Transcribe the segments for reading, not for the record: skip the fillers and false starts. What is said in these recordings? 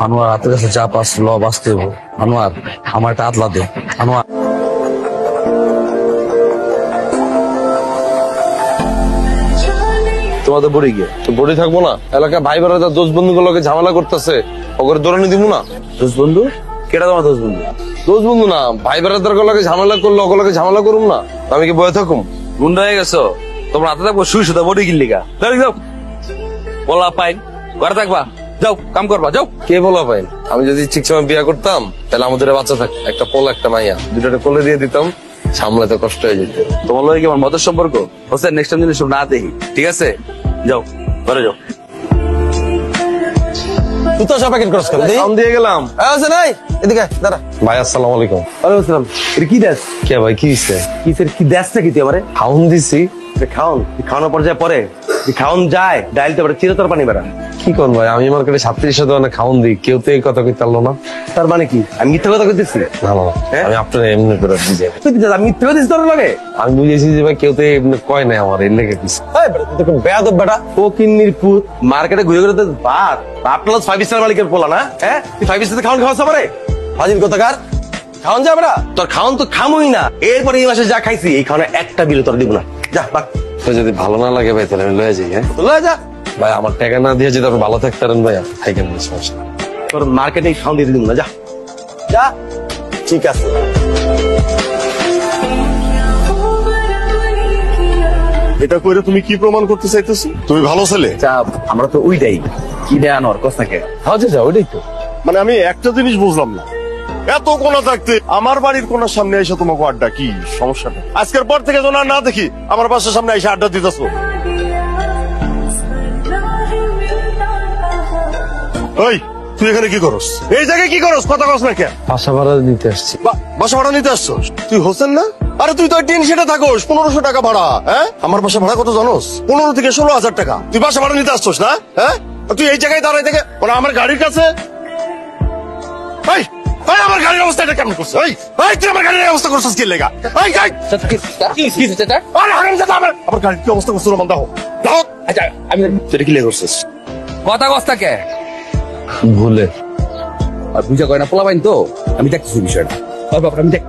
আনোয়ার হাতের কাছে যা পাস ল বাঁচতে হবো। আনোয়ার আমার একটা আতলা দে। আনোয়ার তোমাদের বড়ি গিয়ে তো বড়ি থাকবো না, এলাকা ভাই বেড়া দোষ বন্ধু গুলোকে ঝামেলা করতেছে, ওকে দৌড়ানি দিব না। দোষ বন্ধু কেটা তোমার দোষ বন্ধু? দোষ বন্ধু না, ভাই বেড়াদার গুলোকে ঝামেলা করলো, ওগুলোকে ঝামেলা করুম না, আমি কি বয়ে থাকুম? গুন্ডা হয়ে গেছো তোমরা, হাতে থাকবো শুই শুধু বডি কিনলিগা। যাও বলা পাইন ঘরে থাকবা, যাও কাম করবা যাও। কে বলা পাই? আমি যদি ঠিক সময় বিয়ে করতাম তাহলে আমাদের বাচ্চা থাকতো, একটা পোলা একটা মাইয়া, দুটাকে কোলে দিয়ে দিতাম, সামলাতে কষ্ট হয়ে যেত। তোমার লগে কি আমার মতের সম্পর্ক? হোসেন নেক্সট টাইম জিনিস না দেখি, ঠিক আছে? যাও ঘরে যাও। তুই তো সব প্যাকেট করছ কেন? সাউন্ড দিয়ে গেলাম। আছে নাই এদিকে দাঁড়া। ভাই আসসালামু আলাইকুম। ওয়ালাইকুম আসসালাম। এটা কি দেশ? কে ভাই কি দিচ্ছে? কিসের কি দেশটা কি তুই আমারে? খাউন দিছি। খাওন খাওয়ানোর পর্যায়ে পরে খাওন যায় ডাইলতে পারে চিরতর পানি বেড়া। কি কর ভাই, আমি মার্কেটে 37 দোকানে খাউন দিই, কেউ তো এই কথা কইতে পারলো না। তার মানে কি আমি মিথ্যা কথা কইতেছি? না না, আমি আপনার এমনি করে বুঝাই। তুই কি আমি মিথ্যা কথা তোর লাগে? আমি বুঝেছি যে ভাই কেউ তো এমনি কয় নাই আমার, এর লেগে দিচ্ছে। এই বেটা তুই তো বেয়াদব বেটা, ও কিন্নির পুত, মার্কেটে ঘুরে ঘুরে তো বাপ প্লাস 5 স্টার মালিকের পোলা না? হ্যাঁ তুই 5 স্টার খাওন খাওয়াছ আমারে? ফাজিল কথাকার খাওন যা বেটা, তোর খাওন তো খামই না। এরপরে এই মাসে যা খাইছি এই খাওয়ানে একটা বিল তোর দিব না, যা বাক। তো যদি ভালো না লাগে ভাই তাহলে আমি লয়ে যাই। হ্যাঁ লয়ে যা ভাই, আমার টাকা না দিয়ে যদি আপনি ভালো থাকতেন ভাই, থাকেন না, সমস্যা নেই। তোর মার্কেটে খাওন দিয়ে দিব না, যা যা। ঠিক আছে এটা কইরে তুমি কি প্রমাণ করতে চাইতেছো? তুমি ভালো ছেলে? আমরা তো ওইটাই কি দেয় আনোয়ার কস্তাকে। হ্যাঁ যা, ওইটাই তো। মানে আমি একটা জিনিস বুঝলাম না, এত কোনা থাকতে আমার বাড়ির কোনার সামনে এসে তোমাকে আড্ডা, কি সমস্যাটা? আজকের পর থেকে যেন আর না দেখি আমার বাসার সামনে এসে আড্ডা দিতেছো। ওই তুই এখানে কি করস? এই জায়গায় কি করস? কথা কস না কেন? বাসা ভাড়া নিতে আসছি। বাসা ভাড়া নিতে আসছস? তুই হোসেন না? আরে তুই তো টিন সেটা থাকোস, 1500 টাকা ভাড়া। হ্যাঁ আমার বাসা ভাড়া কত জানোস? 15 থেকে 16,000 টাকা। তুই বাসা ভাড়া নিতে আসছস না? হ্যাঁ তুই এই জায়গায় দাঁড়াই থেকে মানে আমার গাড়ির কাছে। এই আমার গাড়ির অবস্থা এটা কেমন করছিস? তুই আমার গাড়ির অবস্থা করছিস কি লেগা? আরে হারামজাদা, আমার গাড়ির কি অবস্থা করছিস? রোমান দাও দাও। আচ্ছা আমি তোর কি লেগে করছিস? কথা কস্তাকে ভুলে আর বুঝা কয় না পোলা পাইন তো, আমি দেখতেছি বিষয়টা। আমি দেখ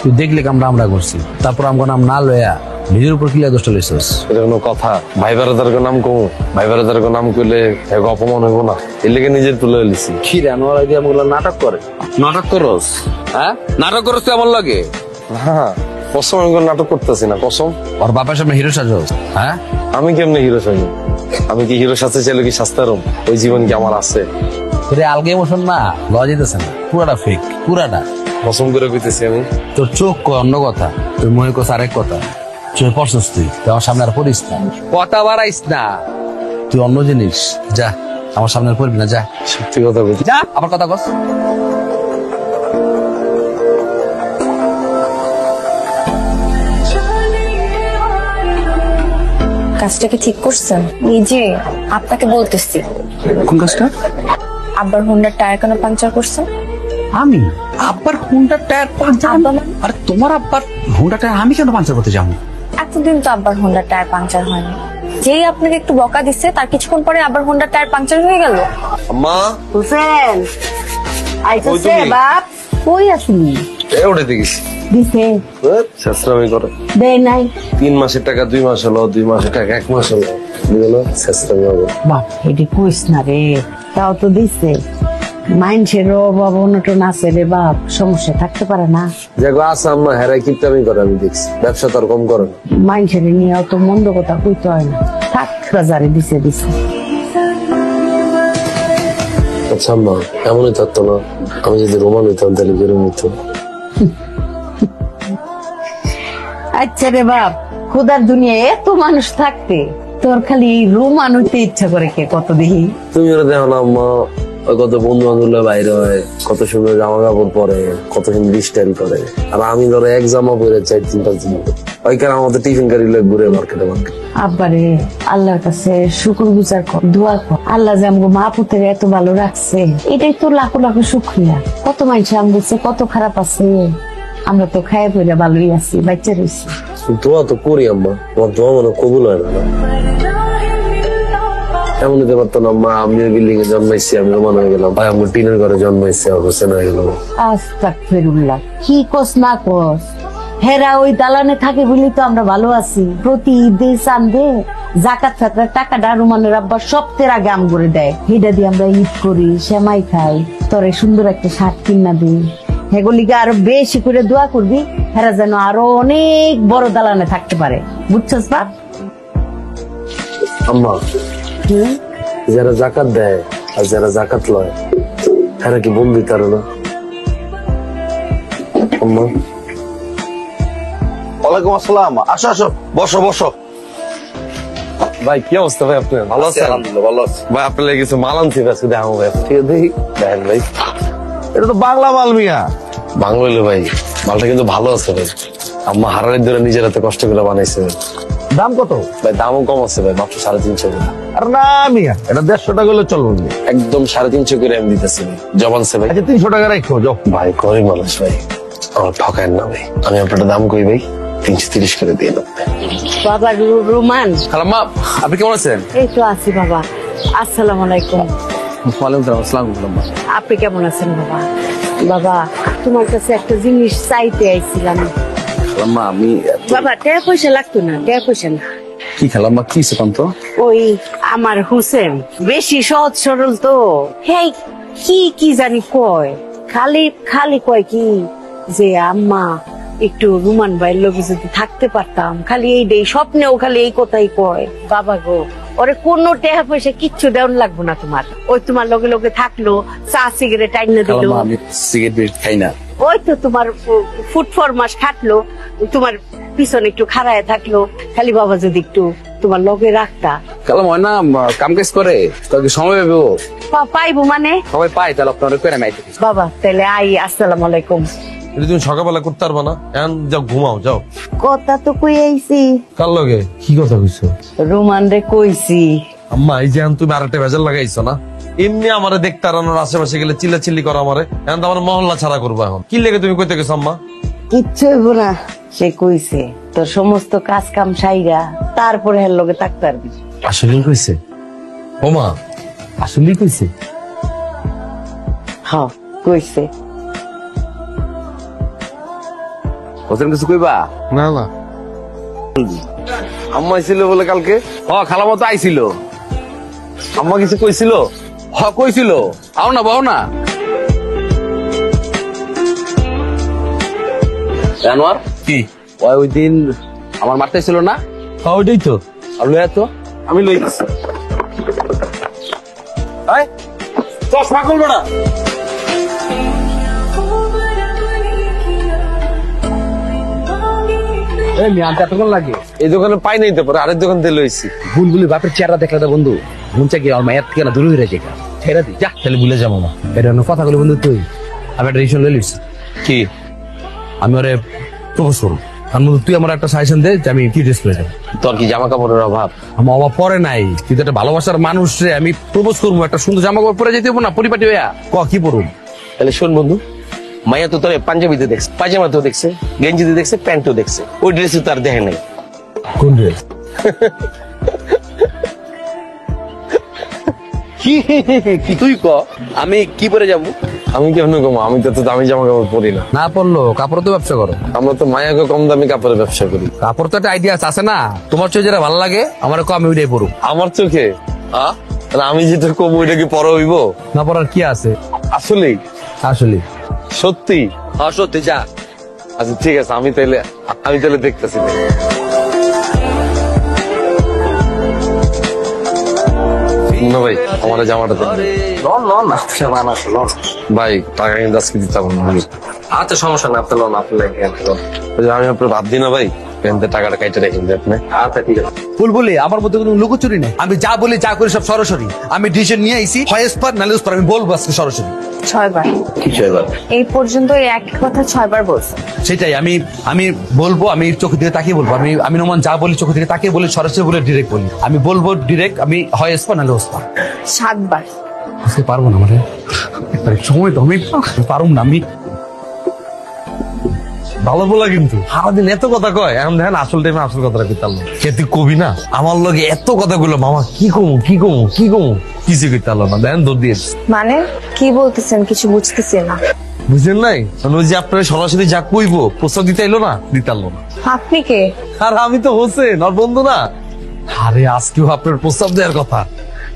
তুই দেখলে আমরা করছি, তারপর আমার নাম না লয়া নিজের উপর কিলা দোষটা লইছস। এটা কোনো কথা? ভাই বেড়াদার নাম কমু, ভাই বেড়াদার নাম কইলে এক অপমান হইব না, এর লেগে নিজের তুলে লিছি। কি রে আনোয়ার আইডিয়া মোগুলা নাটক করে? নাটক করস? হ্যাঁ নাটক করস তুই আমার লাগে? হ্যাঁ কসম, আমি কোনো নাটক করতেছি না, কসম। ওর বাবার সামনে হিরো সাজস? হ্যাঁ আমি কেমনে হিরো চাই? আমি কি হিরো সাথে চাইলে কি শাস্তারম? ওই জীবন কি আমার আছে? তোর আলগে ইমোশন না লওয়া যেতেছে না, পুরাটা ফেক, পুরাটা। কসম করে কইতেছি আমি। তোর চোখ কয় অন্য কথা, তোর মনে কস আরেক কথা। চোখে পড়ছস তুই, আমার সামনে আর পড়িস না, কথা বাড়াইস না, তুই অন্য জিনিস। যা আমার সামনে আর পড়বি না, যা। সত্যি কথা বলছি। যা আবার কথা কস। কাজটা কি ঠিক করছেন? এই যে আপনাকে বলতেছি। কোন কাজটা? আব্বার হোন্ডার টায়ার কেন পাংচার করছেন? আমি আব্বার হুন্ডার টায়ার পাঞ্চার? আরে তোমার আব্বার হুন্ডার টায়ার আমি কেন পাঞ্চার করতে যাবো? এতদিন তো আব্বার হোন্ডার টায়ার পাংচার হয়নি, যেই আপনাকে একটু বকা দিচ্ছে তার কিছুক্ষণ পরে আবার হোন্ডার টায়ার পাংচার হয়ে গেল। আম্মা হুসেন আইতেছে তুমি? বাপ কই আসলি? এ উঠে দেখিস দিছে শেষরামি করে। দে নাই 3 মাসের টাকা 2 মাস হলো, 2 মাসের টাকা 1 মাস হলো, বুঝলো শেষরামি হবে। বাপ এটি কইস না রে, তাও তো দিছে। মাইন্ডের অভাব অনটন আছে রে বাপ, সমস্যা থাকতে পারে না। দেখো আছে আম্মা, হেরাই কিপটামি করে আমি দেখছি, ব্যবসা তো আর কম করে না। মাইন্ডের নিয়ে অত মন্দ কথা কইতে হয় না, থাক বাজারে দিছে দিছে। আচ্ছা আম্মা, এমনই থাকতো না, আমি যদি রোমান হইতাম তাহলে বেরোম হইতো। আচ্ছা রে বাপ, খুদার দুনিয়ায় এত মানুষ থাকতে তোর খালি এই রোমান হইতে ইচ্ছা করে কে কত দেখি? তুমি ওরা দেখো না আম্মা, ওই কত বন্ধু বান্ধব বাইরে হয়, কত সুন্দর জামা কাপড় পরে, কত সুন্দর স্টাইল করে, আর আমি ধরো এক জামা পরে 4-5 দিন ওইখানে আমাদের টিফিন গাড়ি লোক ঘুরে মার্কেটে মার্কেট। আব্বারে আল্লাহর কাছে শুকর গুজার কর, দোয়া কর, আল্লাহ যে আমগো মা পুতের এত ভালো রাখছে, এটাই তো লাখো লাখো শুকরিয়া। কত মানুষ আমগো কত খারাপ আছে, আমরা তো খায় পড়ে ভালোই আছি, বাচ্চা রয়েছি। দোয়া তো করি আম্মা, তোমার দোয়া মনে কবুল হয় না। এমন হতে পারতো না মা, আমিও বিল্ডিং এ জন্মাইছি, আমি রোমান হয়ে গেলাম, ভাই আমার টিনের ঘরে জন্মাইছে, হোসেন হয়ে গেল। আস্তাগফিরুল্লাহ, কি কস না কস, হেরা ওই দালানে থাকে বলি তো আমরা ভালো আছি। প্রতি ঈদে চান্দে জাকাত ফাকাত টাকাটা রুমানের আব্বা সপ্তাহের আগে আম করে দেয়, সেটা দিয়ে আমরা ঈদ করি, সেমাই খাই, তোরে সুন্দর একটা শার্ট কিনা দিই। হেগুলিকে আরো বেশি করে দোয়া করবি, হেরা যেন আরো অনেক বড় দালানে থাকতে পারে, বুঝছস বাপ? আম্মা, যারা জাকাত দেয় আর যারা জাকাত লয় এরা কি বন্ধু তার না? আম্মা, ওয়ালাইকুম আসসালাম, আসো আসো, বসো বসো। ভাই কি অবস্থা ভাই, আপনার ভালো আছেন? আলহামদুলিল্লাহ ভালো আছি। ভাই আপনার লেগে কিছু মাল আনছি আজকে, দেখো ভাই, ঠিক আছে দেখি, দেখেন ভাই, এটা তো বাংলা মাল মিয়া। বাংলা হইলো ভাই, মালটা কিন্তু ভালো আছে ভাই। আম্মা হারারের ধরে নিজের হাতে কষ্ট করে বানাইছে ভাই। দাম কত? ভাই দামও কম আছে ভাই, মাত্র 350 করে। আর না মিয়া, এটা 150 টাকা হলে চলবে না। একদম 350 করে আমি দিতেছি ভাই, জবানছে ভাই। আচ্ছা 300 টাকা রাখো যাও। ভাই গরিব মানুষ ভাই, আমার ঠকায়েন না ভাই, আমি আপনার দাম কই ভাই, 330 করে দিয়ে দেব। বাবা রোমান, খালাম্মা, আপনি কেমন আছেন? এই তো আছি বাবা। আসসালামু আলাইকুম। ওয়ালাইকুম আসসালাম। খালাম্মা, আপনি কেমন আছেন বাবা? বাবা তোমার কাছে একটা জিনিস চাইতে আইছিলাম খালাম্মা আমি বাবা। টাকা পয়সা লাগতো না, টাকা পয়সা না। কি খালাম্মা, কি সেখান্ত? ওই আমার হোসেন বেশি সহজ সরল তো, হেই কি কি জানি কয়, খালি খালি কয় কি যে আম্মা একটু রুমান ভাইয়ের লোকে যদি থাকতে পারতাম, খালি এই দেই স্বপ্নেও খালি এই কথাই কয়। বাবা গো, ওরে কোনো টাকা পয়সা কিচ্ছু দেওয়ার লাগবো না তোমার, ওই তোমার লগে লগে থাকলো, চা সিগারেট আইনা দিল, খালাম্মা আমি সিগারেট খাই না। ওই তো তোমার ফুট ফরমাস খাটলো, তোমার পিছনে একটু খাড়ায় থাকলো, খালি বাবা যদি একটু তোমার লগে রাখতা। খালাম্মা হয় না কাম কাজ করে, তোর কি সময় পাবো? পাইবো মানে সবাই পাই, তাহলে আপনার করে আমি আইতে। বাবা তাহলে আই, আসসালামু আলাইকুম। এটা তুমি সকালবেলা করতে পারবা না? এখন যাও ঘুমাও যাও। কথা তো কই আইছি, কার লগে কি কথা কইছো? রোমান রে কইছি। আম্মা এই যে এখন তুমি আরেকটা ভেজাল লাগাইছো না, এমনি আমারে দেখতে আনানোর আশেপাশে গেলে চিল্লাচিল্লি করো আমারে, এখন তো আমার মহল্লা ছাড়া করবো। এখন কি লেগে তুমি কইতে গেছো আম্মা? কিচ্ছু হইব না, সে কইছে তোর সমস্ত কাজ কাম সাইরা তারপরে হের লগে থাকতে পারবি। আসলেই কইছে? ও মা, আসলেই কইছে? হ কইছে। হোসেন কিছু কইবা? না না, আম্মা ছিল বলে কালকে? খালাম্মা তো আইছিল। আম্মা কিছু কইছিল? কইছিল আও না বাও না। জানোয়ার কি? ওই দিন আমার মারতে ছিল না? ওইটাই তো, আর লইয়া তো আমি লই গেছি। চশমা খুলবে না। এতক্ষণ লাগে এই দোকানে পাই নাই তো, পরে আরেক দোকান থেকে লইছি। বুলবুলি বাপের চেহারা দেখলে তো বন্ধু মনচা কি আমার মায়ের থেকে না দূরে হয়ে যায়, ছেড়ে দি যা, তাহলে ভুলে যাবো না। এটা অন্য কথা বলে বন্ধু, তুই আমি একটা ডিসিশন লই লিস। কি? আমি ওরে প্রপোজ করবো। তার মধ্যে তুই আমার একটা সাজেশন দে যে আমি কি ড্রেস পরে যাবো। তোর কি জামা কাপড়ের অভাব? আমার অভাব পরে নাই, কিন্তু একটা ভালোবাসার মানুষ রে আমি প্রপোজ করবো, একটা সুন্দর জামা কাপড় পরে যেতে হবো না, পরিপাটি হইয়া কি পড়ুন। তাহলে শোন বন্ধু, মাইয়া তো তোর পাঞ্জাবিতে দেখছে, পায়জামাতেও দেখছে, গেঞ্জিতে দেখছে, প্যান্টও দেখছে, ওই ড্রেসে তার দেখে নাই। কোন ড্রেস? কি তুই ক আমি কি পরে যাবো? আমি কেমন কমো? আমি তো দামি জামা কাপড় পরি না। না পড়লো কাপড় তো ব্যবসা করো। আমরা তো মায়াকে কম দামি কাপড়ের ব্যবসা করি। কাপড় তো একটা আইডিয়া আছে না, তোমার চোখে যেটা ভালো লাগে আমার কম আমি ওইটাই পড়ুক। আমার চোখে আমি যেটা কম ওইটা কি পরে হইব? না পড়ার কি আছে? আসলেই? আসলে সত্যি? হ্যাঁ সত্যি, যা। আচ্ছা ঠিক আছে, আমি তাহলে দেখতেছি। না ভাই, আমার জামাটা দেন। ভাই টাকা কিন্তু আজকে দিতে পারবো না। আচ্ছা সমস্যা না, আপনার লোন আপনার ওই যে আমি আপনার ভাব দিই না ভাই, প্যান্টের টাকাটা কাইটে রেখে দিই আপনি। আচ্ছা ঠিক আছে। বুলবুলি আমার মধ্যে কোনো লুকোচুরি নেই, আমি যা বলি যা করি সব সরাসরি। আমি ডিসিশন নিয়ে আইছি, হয় স্পার নালে স্পার, আমি বলবো আজকে সরাসরি। 6 বার কিছু এবার এই পর্যন্ত এই এক কথা 6 বার বলছে। সেটাই আমি বলবো, আমি চোখের দিকে তাকিয়ে বলবো, আমি নোমান যা বলি চোখের দিকে তাকিয়ে বলি, সরাসরি বলে ডিরেক্ট বলি। আমি বলবো ডিরেক্ট, আমি হয় স্পার নালে স্পার। 7 বার বুঝতে পারবো না মানে সময় তো আমি পারুম না। আমি ভালো বলা কিন্তু সারাদিন এত কথা কয়, এখন দেখেন আসল টাইমে আসল কথাটা কইতাল না। কে তুই কবি না আমার লগে এত কথা গুলো, মামা কি কমু কি কমু কি কমু কিছু কইতাল না, দেখেন দৌড় দিয়ে মানে কি বলতেছেন কিছু বুঝতেছি না। বুঝলেন নাই? মানে ওই যে আপনার সরাসরি যা কইবো প্রস্তাব দিতে এলো না, দিতাল না। আপনি কে? আর আমি তো হোসেন আর বন্ধু না। আরে আজকেও আপনার প্রস্তাব দেওয়ার কথা,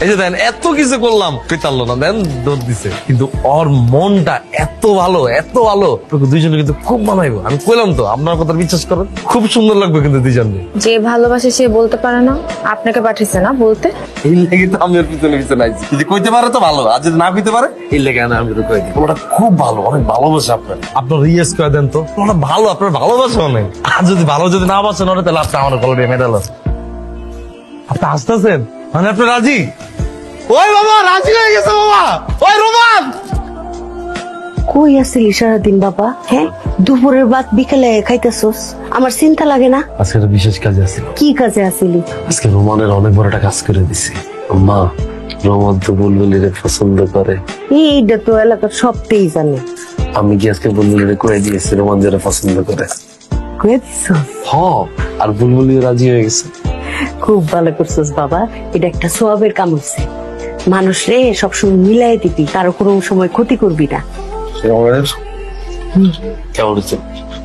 এই যে দেন এত কিছু করলাম, পেতারলো না, দেন দৌড় দিছে। কিন্তু ওর মনটা এত ভালো এত ভালো, দুইজনে কিন্তু খুব মানাইবো। আমি কইলাম তো, আপনার কথা বিশ্বাস করেন, খুব সুন্দর লাগবে কিন্তু দুইজনে। যে ভালোবাসে সে বলতে পারে না, আপনাকে পাঠিয়েছে না বলতে। এই লেগে তো আমি ওর পিছনে পিছনে আইছি, যদি কইতে পারে তো ভালো, আর যদি না কইতে পারে এই লেগে আমি তো কই দিই ওটা খুব ভালো, অনেক ভালোবাসে আপনার। আপনার রিয়েস করে দেন তো, ওটা ভালো, আপনার ভালোবাসা অনেক। আর যদি ভালো যদি না বাসেন ওটা, তাহলে আপনি আমার কলরে মেডাল আছে। আপনি আসতেছেন মানে আপনি রাজি? ওই বাবা রাজি হয়ে গেছে বাবা। ওই রোমান, কই আসছিলি সারাদিন বাবা? হ্যাঁ, দুপুরের ভাত বিকেলে খাইতেছস, আমার চিন্তা লাগে না? আজকে একটা বিশেষ কাজে আছিল। কি কাজে আসিলি? আজকে রোমানের অনেক বড় একটা কাজ করে দিছি। আম্মা, রোমান তো বুলবুলিরে পছন্দ করে। এইটা তো এলাকার সবটাই জানে। আমি কি আজকে বুলবুলিরে কয়ে দিয়েছি রোমান যারা পছন্দ করে। কয়ে দিছস? হ, আর বুলবুলিও রাজি হয়ে গেছে। খুব ভালো করছস বাবা, এটা একটা সোয়াবের কাম হচ্ছে। মানুষ রে সবসময় মিলাই দিবি, কারো কোনো সময় ক্ষতি করবি না। রোমানের কেমন হচ্ছে?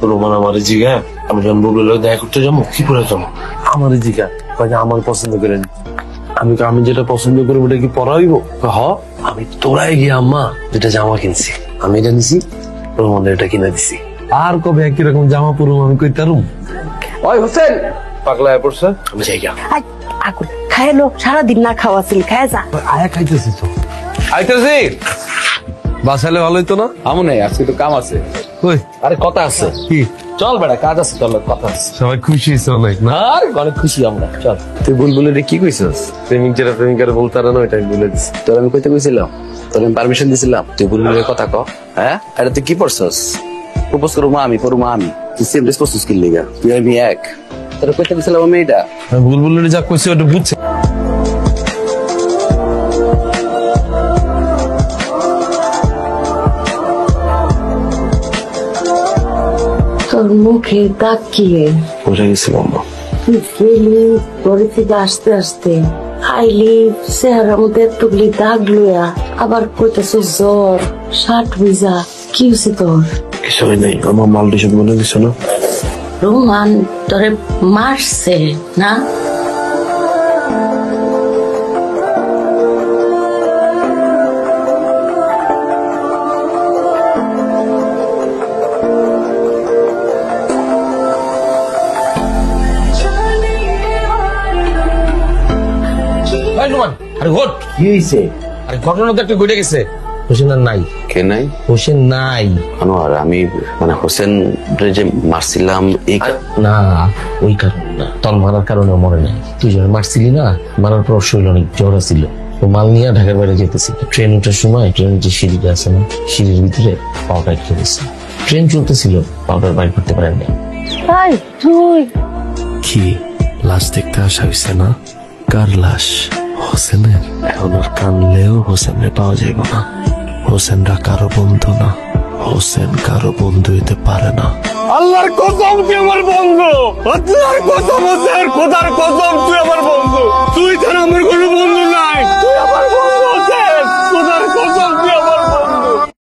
রোমান আমার জিগা, আমি যখন বুলবুলির দেখা করতে যাবো কি করে যাবো, আমার জিগা আমার পছন্দ করে নি। আমি যেটা পছন্দ করি ওটা কি পরা হইব? হ, আমি তোরাই গিয়ে আম্মা যেটা জামা কিনছি, আমি এটা নিছি, রোমানের এটা কিনে দিছি। আর কবে একই রকম জামা পরুম আমি কইতারুম? ওই হোসেন পাগলা হয়ে পড়ছে। আমি যাই গা। আকুল খাইলো, সারাদিন না খাওয়া ছিল, খায় যা। আয়া খাইতেছি তো, আইতেছি। বাসালে ভালো হইতো না? আমু নেই, আজকে তো কাম আছে। কই আরে কথা আছে, কি চল বেটা, কাজ আছে, চল কথা আছে। সবাই খুশি হয়েছে অনেক না? আর অনেক খুশি আমরা, চল। তুই বুলবুলিরে কি কইছস? প্রেমিক যারা প্রেমিকারে বলতে পারে না, ওইটা আমি বলে দিছি। তোর আমি কইতে কইছিলাম, তোর আমি পারমিশন দিছিলাম, তুই বুলবুলের কথা ক। হ্যাঁ, এটা তুই কি পড়ছস? প্রপোজ করবো আমি, করবো আমি, তুই সেম ড্রেস পড়ছস কি লিগা? তুই আমি এক, তোর কইতে কইছিলাম আমি এটা। বুলবুলের যা কইছি ওটা বুঝছে। তোর মুখে দাগ কি রে? বুঝে গেছিল আম্মা। তুই গেলি ঘরে থেকে আসতে আসতে, আইলি চেহারার মধ্যে এতগুলি দাগ লইয়া, আবার কইতেছস জ্বর, শার্ট ভিজা, কি হয়েছে তোর? কিছু হয় নাই, আমার মাল ডিসব মনে দিছ না? রোমান তোরে মারছে না? আরে ঘট কি হয়েছে? আরে ঘটনা তো একটা ঘটে গেছে। হোসেন আর নাই। কে নাই? হোসেন নাই। আনোয়ার, আমি মানে হোসেন যে মারছিলাম এই না, ওই কারণে না, তোর মারার কারণে মরে নাই। তুই যখন মারছিলি না, মারার পর শরীর অনেক জ্বর ছিল। তো মাল নিয়ে ঢাকার বাইরে যেতেছিল, ট্রেন ওঠার সময় ট্রেনের যে সিঁড়িটা আছে না, সিঁড়ির ভিতরে পাউডার আটকে গেছে। ট্রেন চলতেছিল, পাউডার বাইর করতে পারেন না। তাই তুই কি লাশ দেখতে আসা হয়েছে না? কার লাশ? হোসেনের। এখন আর কানলেও হোসেনের পাওয়া যাইব না। হোসেনরা কারো বন্ধু না, হোসেন কারো বন্ধু হইতে পারে না। আল্লাহর কসম তুই আমার বন্ধু, আল্লাহর কসম, হোসেন খোদার কসম তুই আমার বন্ধু, তুই ছাড়া আমার কোনো বন্ধু নাই, তুই আমার বন্ধু।